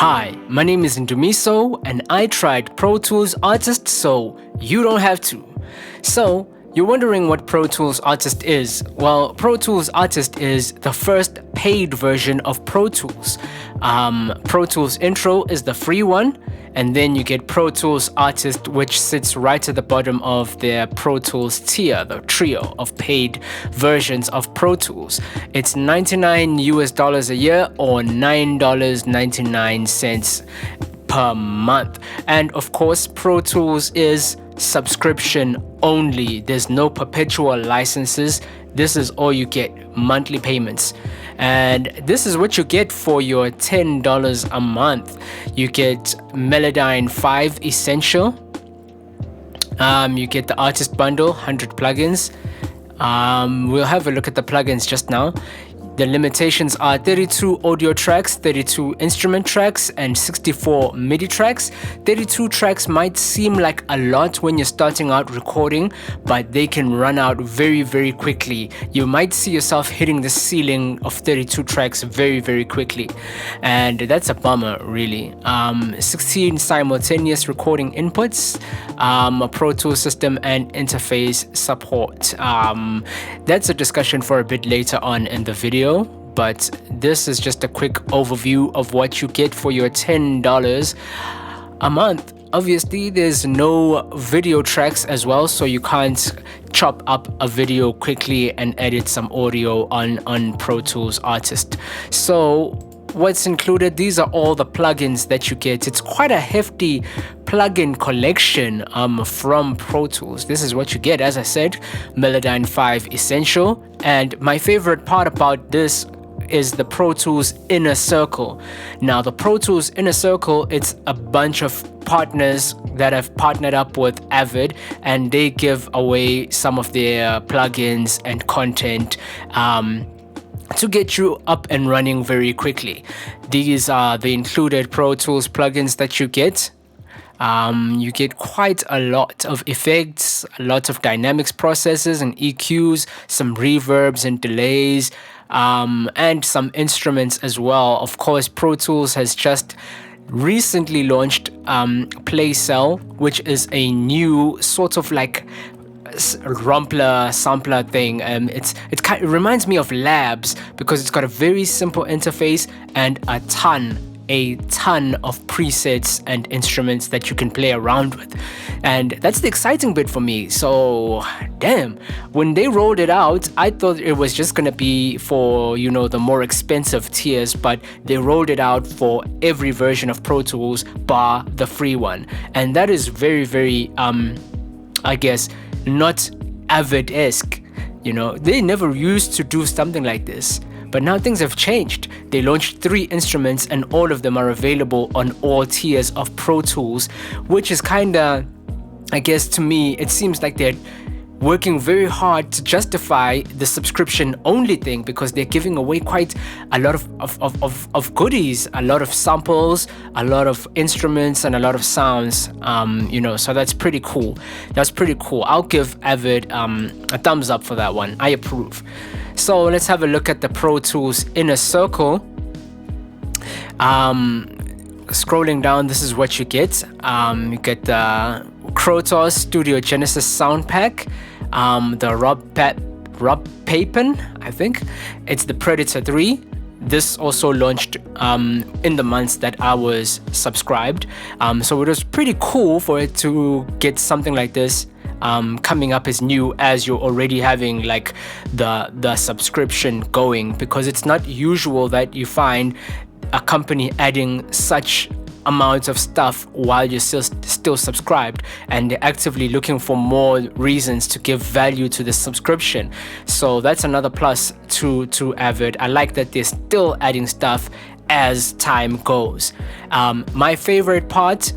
Hi, my name is Ndumixo and I tried Pro Tools Artist so you don't have to. So, you're wondering what Pro Tools Artist is? Well, Pro Tools Artist is the first paid version of Pro Tools. Pro Tools Intro is the free one, and then you get Pro Tools Artist, which sits right at the bottom of their Pro Tools tier, the trio of paid versions of Pro Tools. It's $99 a year or $9.99 per month. And of course, Pro Tools is subscription only. There's no perpetual licenses. This is all you get, monthly payments. And this is what you get for your $10 a month. You get Melodyne 5 Essential. You get the artist bundle, 100 plugins. We'll have a look at the plugins just now. The limitations are 32 audio tracks, 32 instrument tracks, and 64 MIDI tracks. 32 tracks might seem like a lot when you're starting out recording, but they can run out very, very quickly. You might see yourself hitting the ceiling of 32 tracks very, very quickly. And that's a bummer, really. 16 simultaneous recording inputs, a Pro Tools system, and interface support. That's a discussion for a bit later on in the video. But this is just a quick overview of what you get for your $10 a month. Obviously, there's no video tracks as well, so you can't chop up a video quickly and edit some audio on Pro Tools Artist. So what's included? These are all the plugins that you get. It's quite a hefty plugin collection from Pro Tools. This is what you get, as I said, Melodyne 5 Essential. And my favorite part about this is the Pro Tools Inner Circle. Now, the Pro Tools Inner Circle, it's a bunch of partners that have partnered up with Avid, and they give away some of their plugins and content to get you up and running very quickly. These are the included Pro Tools plugins that you get. You get quite a lot of effects, a lot of dynamics processes and EQs, some reverbs and delays, and some instruments as well. Of course, Pro Tools has just recently launched Play Cell, which is a new sort of like sampler thing. It reminds me of Labs because it's got a very simple interface and a ton of presets and instruments that you can play around with, and that's the exciting bit for me. So damn, when they rolled it out, I thought it was just gonna be for, you know, the more expensive tiers, but they rolled it out for every version of Pro Tools bar the free one, and that is very, very I guess not Avid-esque. You know, they never used to do something like this. But now things have changed. They launched 3 instruments and all of them are available on all tiers of Pro Tools, which is kinda, I guess to me, it seems like they're working very hard to justify the subscription only thing, because they're giving away quite a lot of goodies, a lot of samples, a lot of instruments, and a lot of sounds. You know, so that's pretty cool. That's pretty cool. I'll give Avid a thumbs up for that one. I approve. So let's have a look at the Pro Tools Inner Circle. Scrolling down, this is what you get. You get the Krotos Studio Genesis Sound Pack, the Rob Papin, I think. It's the Predator 3. This also launched in the months that I was subscribed. So it was pretty cool for it to get something like this coming up as new, as you're already having like the subscription going, because it's not usual that you find a company adding such amounts of stuff while you're still subscribed, and they're actively looking for more reasons to give value to the subscription. So that's another plus to Avid. I like that they're still adding stuff as time goes. My favorite part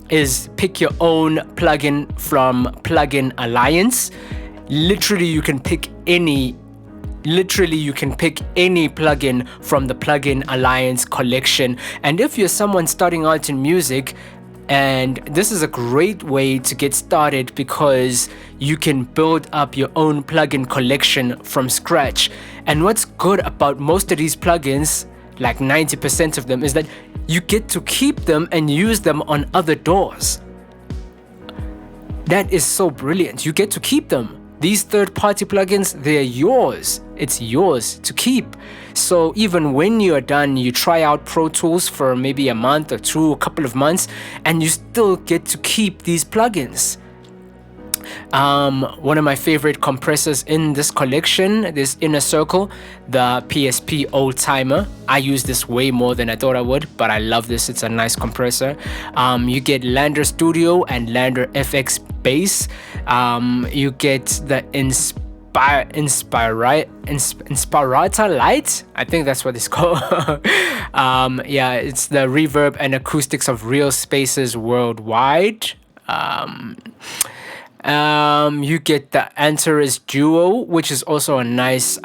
is pick your own plugin from Plugin Alliance. Literally, you can pick any plugin from the Plugin Alliance collection. And if you're someone starting out in music, and this is a great way to get started, because you can build up your own plugin collection from scratch. And what's good about most of these plugins like 90% of them, is that you get to keep them and use them on other doors. That is so brilliant. You get to keep them. These third-party plugins, they're yours. It's yours to keep. So even when you're done, you try out Pro Tools for maybe a month or two, a couple of months, and you still get to keep these plugins. One of my favorite compressors in this collection, this Inner Circle, the PSP Old Timer. I use this way more than I thought I would, but I love this. It's a nice compressor. You get Lander Studio and Lander FX Bass. You get the Inspirata Light. I think that's what it's called. Yeah, it's the reverb and acoustics of real spaces worldwide. You get the Antares Duo, which is also a nice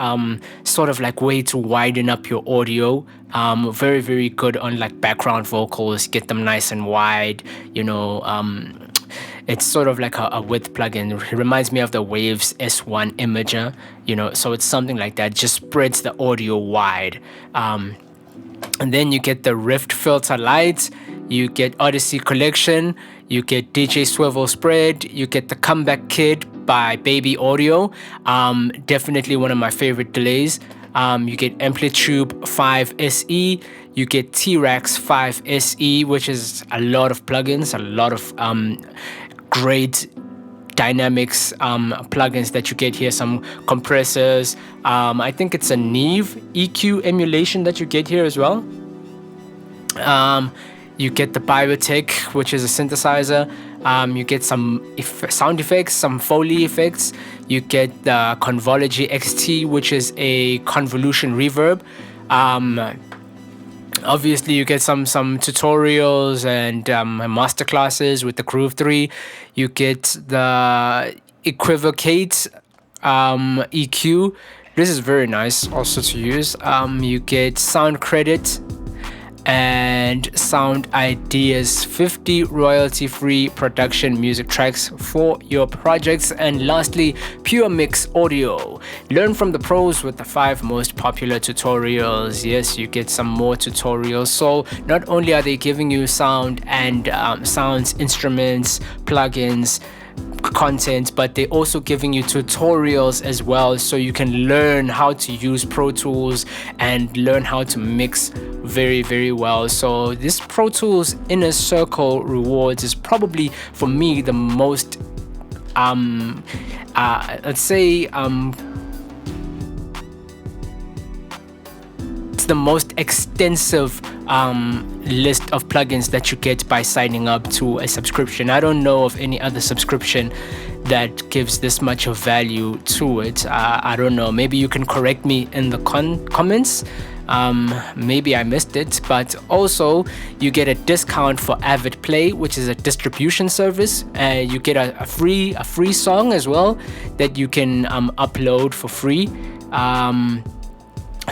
sort of like way to widen up your audio. Very, very good on like background vocals. Get them nice and wide, you know. It's sort of like a width plugin. It reminds me of the Waves S1 Imager, you know, so it's something like that. Just spreads the audio wide. And then you get the Rift Filter Light. You get Odyssey Collection. You get DJ Swivel Spread. You get the Comeback Kid by Baby Audio. Definitely one of my favorite delays. You get Amplitude 5 SE. You get T-Rex 5 SE, which is a lot of plugins, a lot of great dynamics plugins that you get here. Some compressors. I think it's a Neve EQ emulation that you get here as well. You get the Biotech, which is a synthesizer. You get some sound effects, some Foley effects. You get the Convolugy XT, which is a convolution reverb. Obviously, you get some tutorials and masterclasses with the Groove 3. You get the Equivocate EQ. This is very nice also to use. You get Sound Credit and Sound Ideas, 50 royalty-free production music tracks for your projects. And lastly, Pure Mix Audio. Learn from the pros with the 5 most popular tutorials. Yes, you get some more tutorials. So not only are they giving you sound and sounds, instruments, plugins, content, but they're also giving you tutorials as well, so you can learn how to use Pro Tools and learn how to mix very, very well. So this Pro Tools Inner Circle Rewards is probably for me the most let's say it's the most extensive list of plugins that you get by signing up to a subscription. I don't know of any other subscription that gives this much of value to it. I don't know, maybe you can correct me in the comments. Maybe I missed it. But also you get a discount for Avid Play, which is a distribution service. You get a free song as well that you can upload for free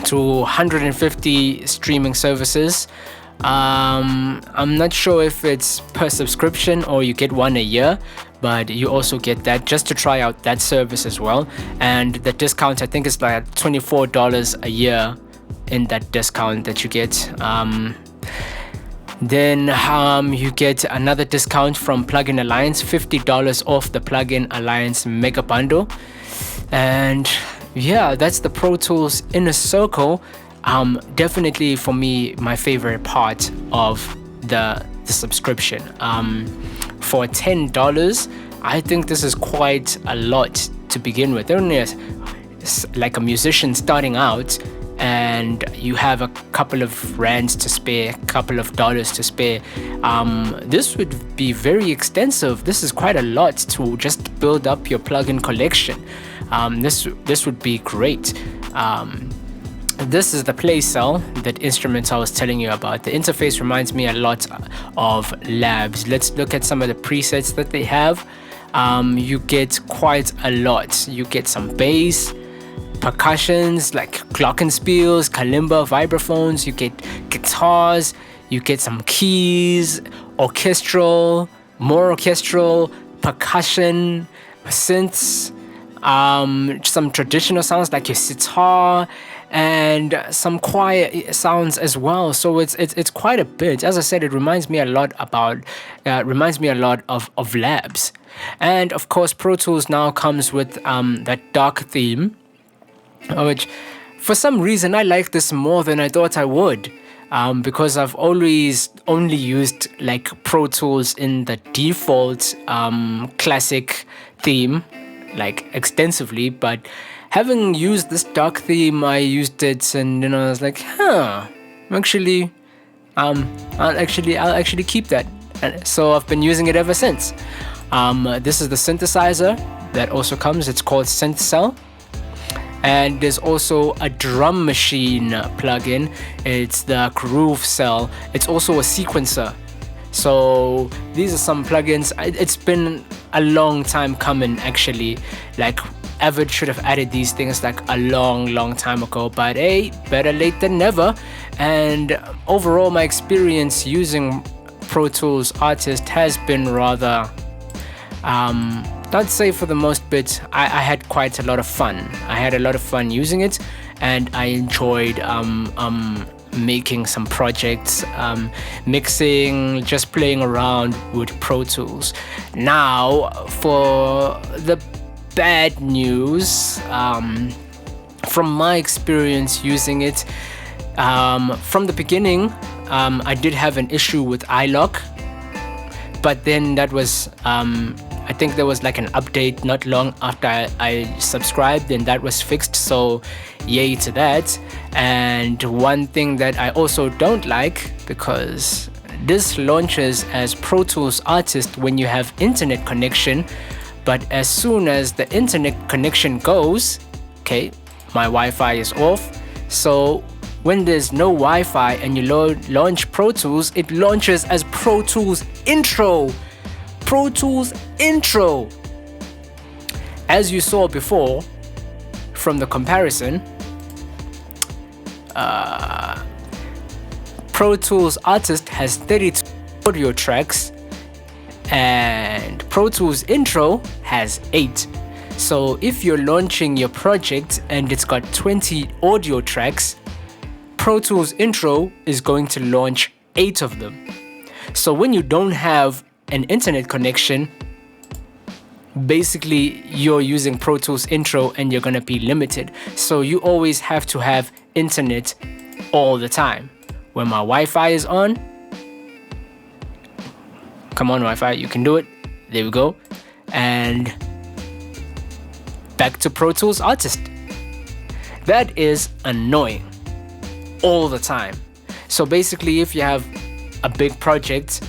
to 150 streaming services. I'm not sure if it's per subscription or you get one a year, but you also get that just to try out that service as well. And the discount, I think, is like $24 a year in that discount that you get. Then you get another discount from Plugin Alliance, $50 off the Plugin Alliance Mega Bundle. And yeah, that's the Pro Tools Inner Circle. Definitely for me, my favorite part of the subscription. For $10, I think this is quite a lot to begin with. Only like a musician starting out, and you have a couple of rands to spare, a couple of dollars to spare. This would be very extensive. This is quite a lot to just build up your plugin collection. This would be great. This is the play cell, that instrument I was telling you about. The interface reminds me a lot of Labs. Let's look at some of the presets that they have. You get quite a lot. You get some bass, percussions like glockenspiels, kalimba, vibraphones. You get guitars. You get some keys, orchestral, more orchestral, percussion, synths, some traditional sounds like your sitar, and some choir sounds as well. So it's quite a bit. As I said, it reminds me a lot of Labs. And of course, Pro Tools now comes with that dark theme, which for some reason I like this more than I thought I would. Because I've always only used like Pro Tools in the default classic theme, like extensively, but having used this dark theme, I used it, and I was like, actually, I'll actually keep that. And so I've been using it ever since. This is the synthesizer that also comes. It's called Synth Cell. And there's also a drum machine plugin. It's the Groove Cell. It's also a sequencer. So these are some plugins. It's been a long time coming, actually. Like Avid should have added these things like a long time ago. But hey, better late than never. And overall, my experience using Pro Tools Artist has been rather I'd say for the most bit, I had quite a lot of fun. I had a lot of fun using it, and I enjoyed making some projects, mixing, just playing around with Pro Tools. Now, for the bad news, from my experience using it, from the beginning, I did have an issue with iLok, but then that was I think there was like an update not long after I subscribed, and that was fixed, so yay to that. And one thing that I also don't like, because this launches as Pro Tools Artist when you have internet connection, but as soon as the internet connection goes, okay, my Wi-Fi is off, so when there's no Wi-Fi and you launch Pro Tools, it launches as Pro Tools Intro. Pro Tools Intro. As you saw before from the comparison, Pro Tools Artist has 32 audio tracks and Pro Tools Intro has 8. So if you're launching your project and it's got 20 audio tracks, Pro Tools Intro is going to launch 8 of them. So when you don't have an internet connection, basically you're using Pro Tools Intro and you're gonna be limited. So you always have to have internet all the time. When my Wi-Fi is on, come on Wi-Fi, you can do it. There we go. And back to Pro Tools Artist. That is annoying all the time. So basically, if you have a big project,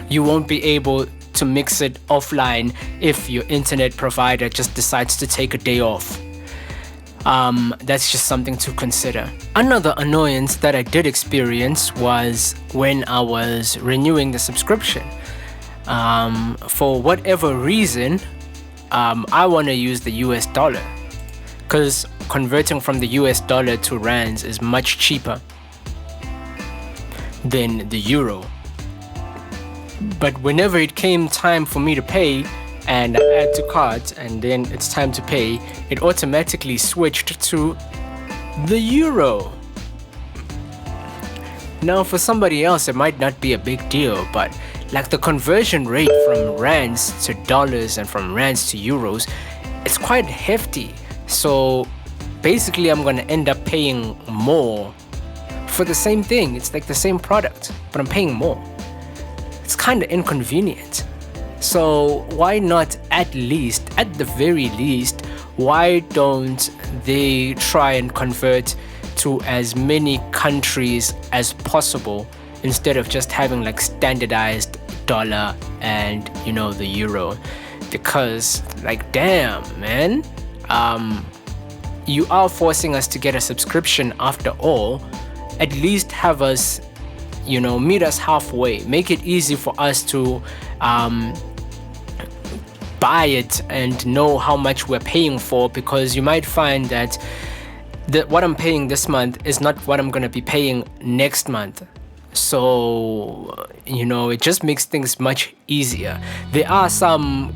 you won't be able to mix it offline if your internet provider just decides to take a day off. That's just something to consider. Another annoyance that I did experience was when I was renewing the subscription. For whatever reason, I want to use the US dollar, because converting from the US dollar to rands is much cheaper than the euro. But whenever it came time for me to pay and I add to cart and then it's time to pay, it automatically switched to the euro. Now for somebody else it might not be a big deal, but like the conversion rate from rands to dollars and from rands to euros, it's quite hefty. So basically I'm gonna end up paying more for the same thing. It's like the same product, but I'm paying more. It's kind of inconvenient. So why not at the very least, why don't they try and convert to as many countries as possible instead of just having like standardized dollar and the euro? Because like, damn man, you are forcing us to get a subscription after all. At least have us meet us halfway, make it easy for us to buy it and know how much we're paying for, because you might find that what I'm paying this month is not what I'm gonna be paying next month. So it just makes things much easier. There are some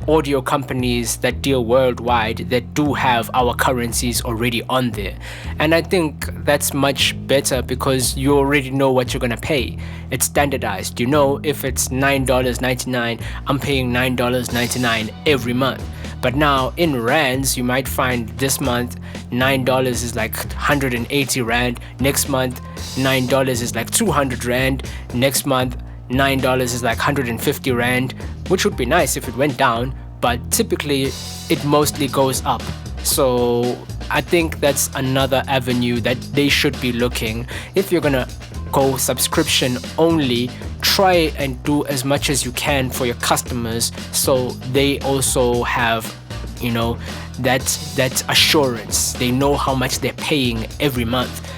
audio companies that deal worldwide that do have our currencies already on there. And I think that's much better because you already know what you're gonna pay. It's standardized. You know, if it's $9.99, I'm paying $9.99 every month. But now in rands, you might find this month $9 is like 180 rand. Next month $9 is like 200 rand. Next month $9 is like 150 rand, which would be nice if it went down, but typically it mostly goes up. So I think that's another avenue that they should be looking. If you're gonna go subscription only, try and do as much as you can for your customers so they also have, you know, that assurance. They know how much they're paying every month.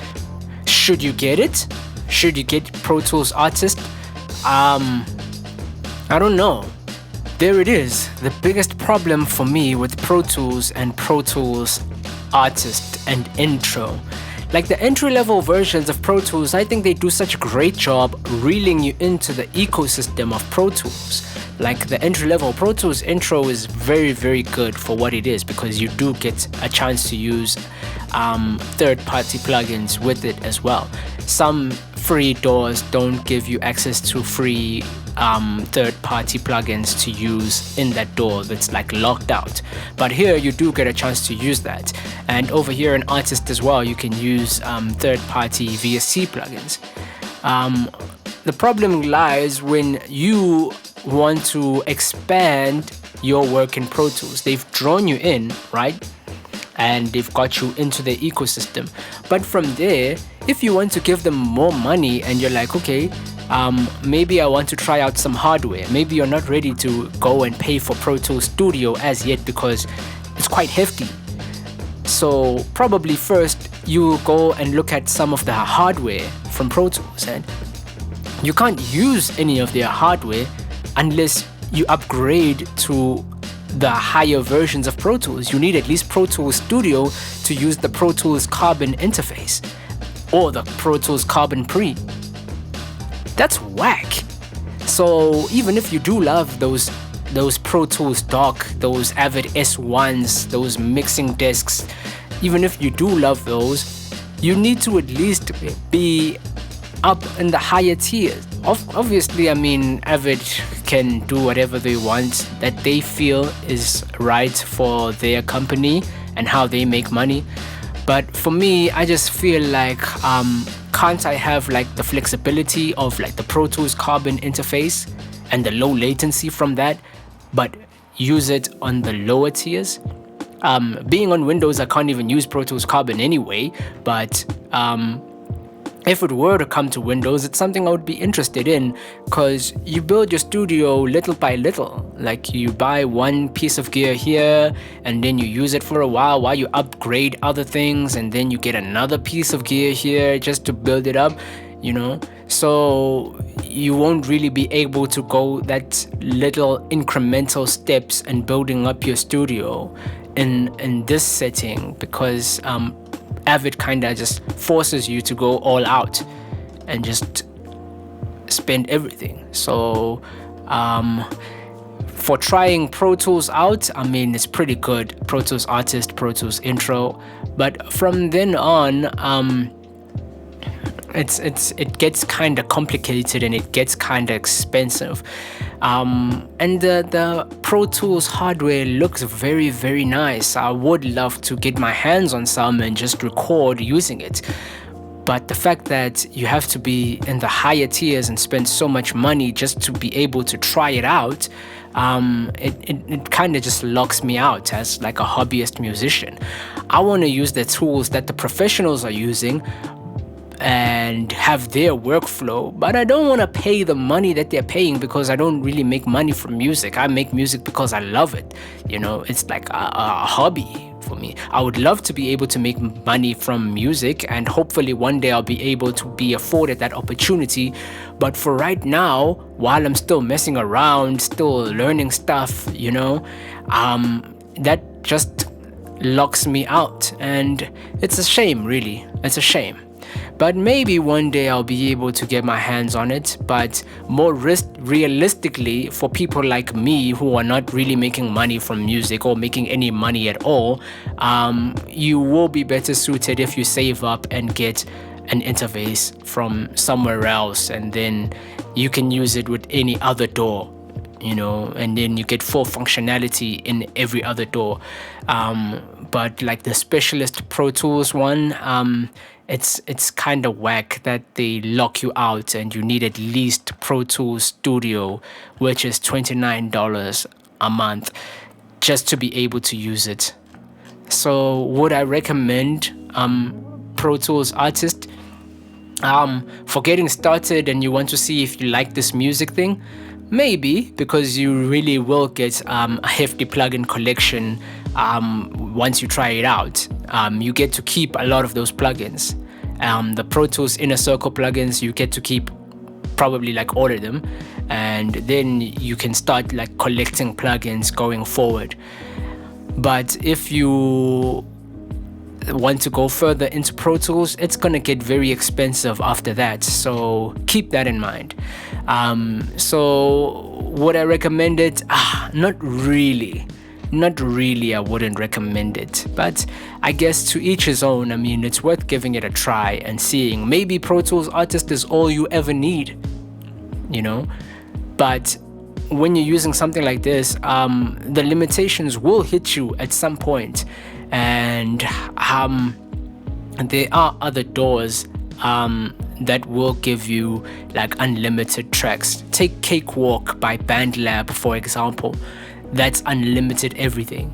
Should you get it? Should you get Pro Tools Artist? I don't know. There it is. The biggest problem for me with Pro Tools and Pro Tools Artist and Intro. Like the entry-level versions of Pro Tools, I think they do such a great job reeling you into the ecosystem of Pro Tools. Like the entry-level Pro Tools Intro is very, very good for what it is because you do get a chance to use third-party plugins with it as well. Some free doors don't give you access to free third-party plugins to use in that door that's like locked out, but here you do get a chance to use that. And over here in Artist as well, you can use third-party VST plugins. The problem lies when you want to expand your work in Pro Tools. They've drawn you in, right? And they've got you into the ecosystem. But from there, if you want to give them more money and you're like, okay, maybe I want to try out some hardware. Maybe you're not ready to go and pay for Pro Tools Studio as yet because it's quite hefty. So probably first you go and look at some of the hardware from Pro Tools, and you can't use any of their hardware unless you upgrade to the higher versions of Pro Tools. You need at least Pro Tools Studio to use the Pro Tools Carbon interface or the Pro Tools Carbon Pre. That's whack. So even if you do love those Pro Tools Dock, those Avid S1s, those mixing discs, even if you do love those, you need to at least be up in the higher tiers. Obviously, I mean, Avid can do whatever they want that they feel is right for their company and how they make money. But for me, I just feel like can't I have like the flexibility of like the Pro Tools Carbon interface and the low latency from that, but use it on the lower tiers? Being on Windows, I can't even use Pro Tools Carbon anyway, but if it were to come to Windows, it's something I would be interested in, because you build your studio little by little. Like you buy one piece of gear here and then you use it for a while you upgrade other things, and then you get another piece of gear here just to build it up, you know? So you won't really be able to go that little incremental steps in building up your studio in this setting, because Avid kinda just forces you to go all out and just spend everything. So for trying Pro Tools out, I mean, it's pretty good. Pro Tools Artist, Pro Tools Intro, but from then on, it gets kind of complicated and it gets kind of expensive. And the Pro Tools hardware looks very, very nice. I would love to get my hands on some and just record using it. But the fact that you have to be in the higher tiers and spend so much money just to be able to try it out, it kind of just locks me out as like a hobbyist musician. I want to use the tools that the professionals are using and have their workflow, but I don't want to pay the money that they're paying, because I don't really make money from music. I make music because I love it. You know, it's like a hobby for me. I would love to be able to make money from music, and hopefully one day I'll be able to be afforded that opportunity. But for right now, while I'm still messing around, still learning stuff, you know, that just locks me out, and it's a shame, really. It's a shame. But maybe one day I'll be able to get my hands on it. But more realistically, for people like me who are not really making money from music or making any money at all, you will be better suited if you save up and get an interface from somewhere else, and then you can use it with any other DAW, and then you get full functionality in every other DAW. But like the Specialist Pro Tools one, it's kind of whack that they lock you out and you need at least Pro Tools Studio, which is $29 a month, just to be able to use it. So would I recommend Pro Tools Artist? For getting started and you want to see if you like this music thing, maybe, because you really will get a hefty plugin collection once you try it out. You get to keep a lot of those plugins. The Pro Tools Inner Circle plugins, you get to keep probably like all of them, and then you can start like collecting plugins going forward. But if you want to go further into Pro Tools, it's gonna get very expensive after that, so keep that in mind. So would I recommend it? Not really, I wouldn't recommend it, but I guess to each his own. I mean, it's worth giving it a try and seeing. Maybe Pro Tools Artist is all you ever need, but when you're using something like this, the limitations will hit you at some point. And there are other DAWs that will give you like unlimited tracks. Take Cakewalk by BandLab, for example. That's unlimited everything.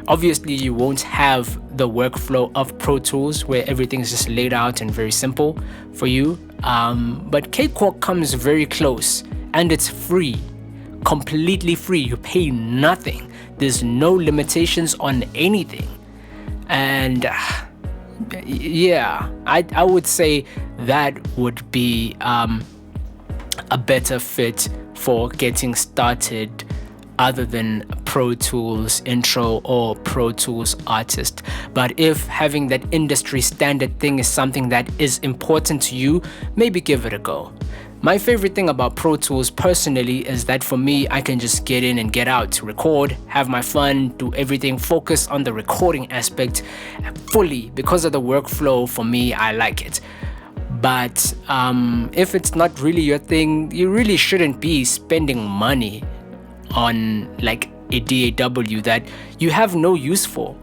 Obviously you won't have the workflow of Pro Tools where everything is just laid out and very simple for you, but Cakewalk comes very close, and it's free, completely free. You pay nothing. There's no limitations on anything. And yeah, I would say that would be a better fit for getting started, other than Pro Tools Intro or Pro Tools Artist. But if having that industry standard thing is something that is important to you, maybe give it a go. My favorite thing about Pro Tools personally is that for me, I can just get in and get out, record, have my fun, do everything, focus on the recording aspect fully. Because of the workflow, for me, I like it. But if it's not really your thing, you really shouldn't be spending money on like a DAW that you have no use for.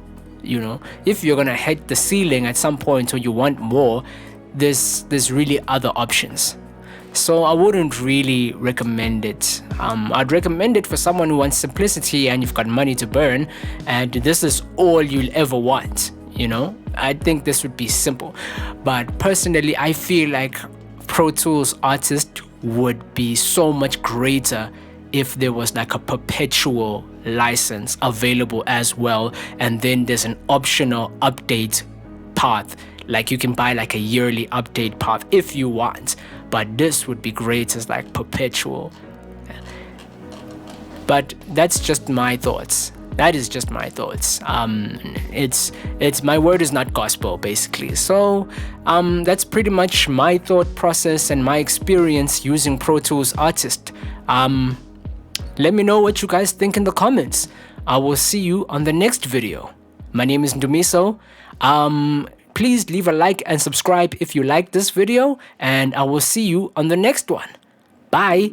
If you're gonna hit the ceiling at some point or you want more, there's really other options. So I wouldn't really recommend it. I'd recommend it for someone who wants simplicity and you've got money to burn, and this is all you'll ever want. I think this would be simple. But personally, I feel like Pro Tools Artist would be so much greater if there was like a perpetual license available as well, and then there's an optional update path. Like you can buy like a yearly update path if you want, but this would be great as like perpetual. But that's just my thoughts. That is just my thoughts. It's my word is not gospel, basically. So that's pretty much my thought process and my experience using Pro Tools Artist. Let me know what you guys think in the comments. I will see you on the next video. My name is Ndumixo. Please leave a like and subscribe if you like this video, and I will see you on the next one. Bye.